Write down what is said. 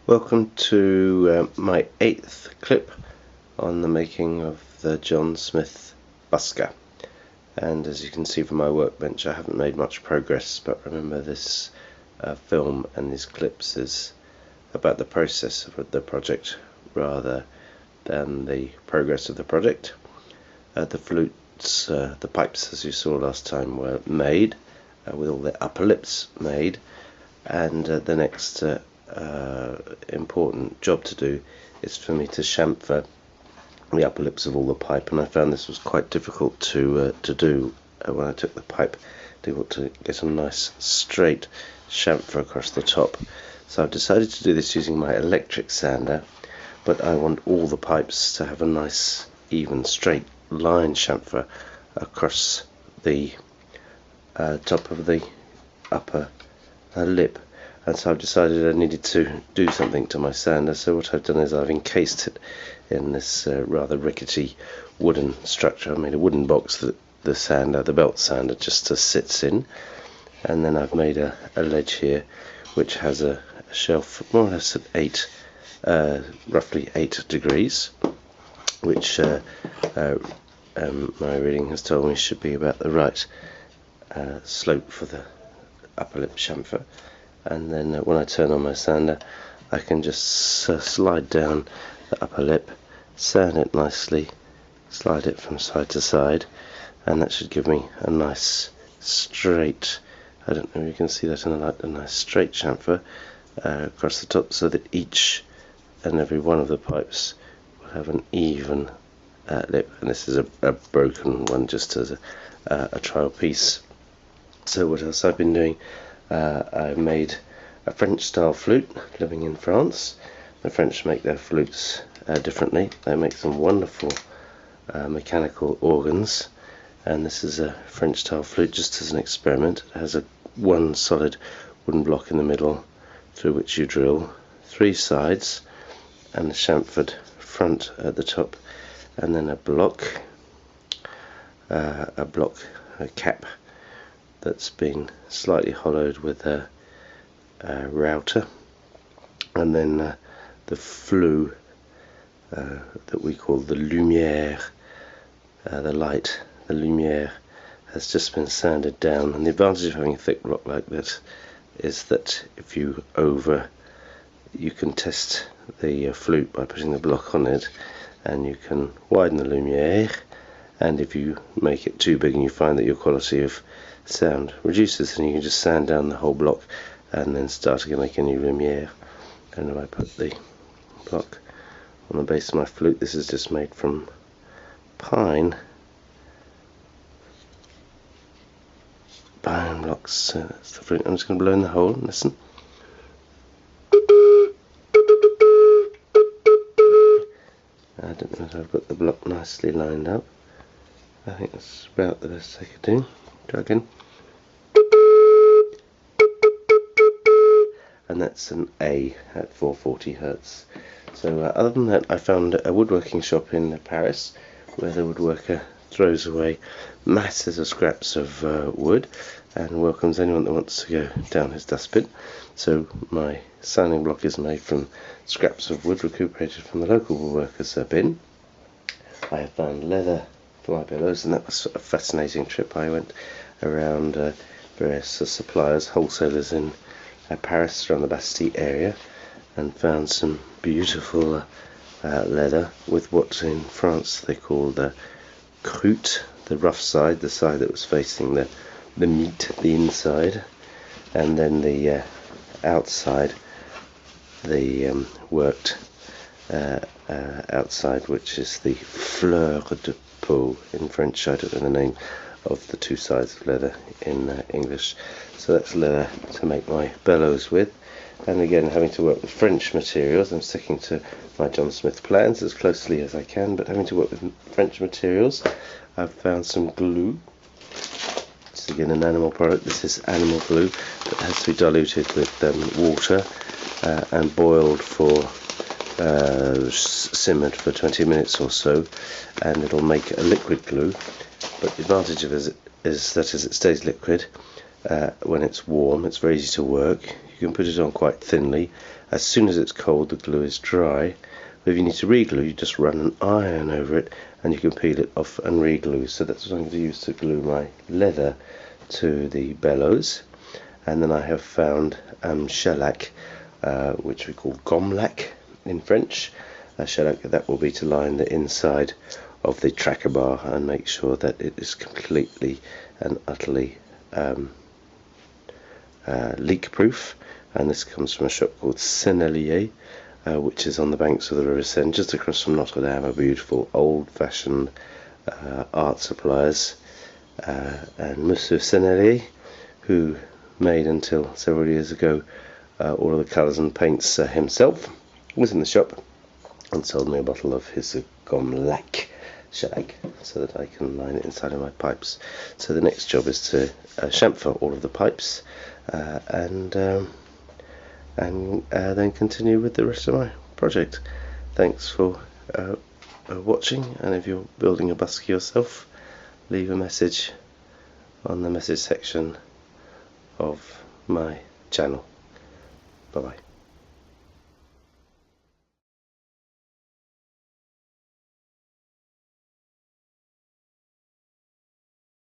Welcome to my 8th clip on the making of the John Smith Busker. And as you can see from my workbench, I haven't made much progress, but remember this film and these clips is about the process of the project rather than the progress of the project. The flutes, the pipes, as you saw last time, were made with all the upper lips made, and the next important job to do is for me to chamfer the upper lips of all the pipe, and I found this was quite difficult to do when I took the pipe, difficult to get a nice straight chamfer across the top. So I've decided to do this using my electric sander, but I want all the pipes to have a nice even straight line chamfer across the top of the upper lip. And so I've decided I needed to do something to my sander, so what I've done is I've encased it in this rather rickety wooden structure. I've made a wooden box that the belt sander just sits in, and then I've made a ledge here which has a shelf more or less at roughly 8 degrees, which my reading has told me should be about the right slope for the upper lip chamfer. And then when I turn on my sander, I can just slide down the upper lip, sand it nicely, slide it from side to side, and that should give me a nice straight, I don't know if you can see that in the light, a nice straight chamfer across the top, so that each and every one of the pipes will have an even lip. And this is a broken one just as a trial piece. So what else I've been doing? I made a French style flute. Living in France, the French make their flutes differently. They make some wonderful mechanical organs, and this is a French style flute just as an experiment. It has one solid wooden block in the middle through which you drill 3 sides, and a chamfered front at the top, and then a cap that's been slightly hollowed with a router, and then the flue that we call the lumière, the light, the lumière, has just been sanded down. And the advantage of having a thick block like that is that if you can test the flute by putting the block on it, and you can widen the lumière, and if you make it too big and you find that your quality of sound reduces, then you can just sand down the whole block and then start again, make a new lumière. And if I put the block on the base of my flute, this is just made from pine blocks. So that's the flute. I'm just going to blow in the hole and listen. I don't know if I've got the block nicely lined up. I think that's about the best I could do. Try again. And that's an A at 440 Hertz. So other than that, I found a woodworking shop in Paris where the woodworker throws away masses of scraps of wood and welcomes anyone that wants to go down his dustbin. So my sounding block is made from scraps of wood recuperated from the local woodworker's bin. I have found leather for my pillows, and that was a fascinating trip. I went around various suppliers, wholesalers in Paris, around the Bastille area, and found some beautiful leather with what in France they call the croûte, the rough side, the side that was facing the meat, the inside, and then the outside, the worked outside, which is the fleur de peau in French. I don't know the name of the 2 sides of leather in English. So that's leather to make my bellows with. And again, having to work with French materials, I'm sticking to my John Smith plans as closely as I can, but having to work with French materials, I've found some glue. It's again an animal product. This is animal glue that has to be diluted with water and boiled for simmered for 20 minutes or so, and it'll make a liquid glue. But the advantage of it is that as it stays liquid when it's warm, it's very easy to work. You you can put it on quite thinly. As soon as it's cold, the glue is dry. But if you need to re-glue, you just run an iron over it, and you can peel it off and re-glue. So that's what I'm going to use to glue my leather to the bellows. And then I have found shellac, which we call gomlac in French. Shellac, that will be to line the inside of the tracker bar and make sure that it is completely and utterly leak proof. And this comes from a shop called Sennelier, which is on the banks of the River Seine, just across from Notre Dame, a beautiful old-fashioned art suppliers. And Monsieur Sennelier, who made until several years ago all of the colours and paints himself, was in the shop and sold me a bottle of his gomlac shellac so that I can line it inside of my pipes. So the next job is to chamfer all of the pipes and then continue with the rest of my project. Thanks for watching, and if you're building a busker yourself, leave a message on the message section of my channel. Bye bye.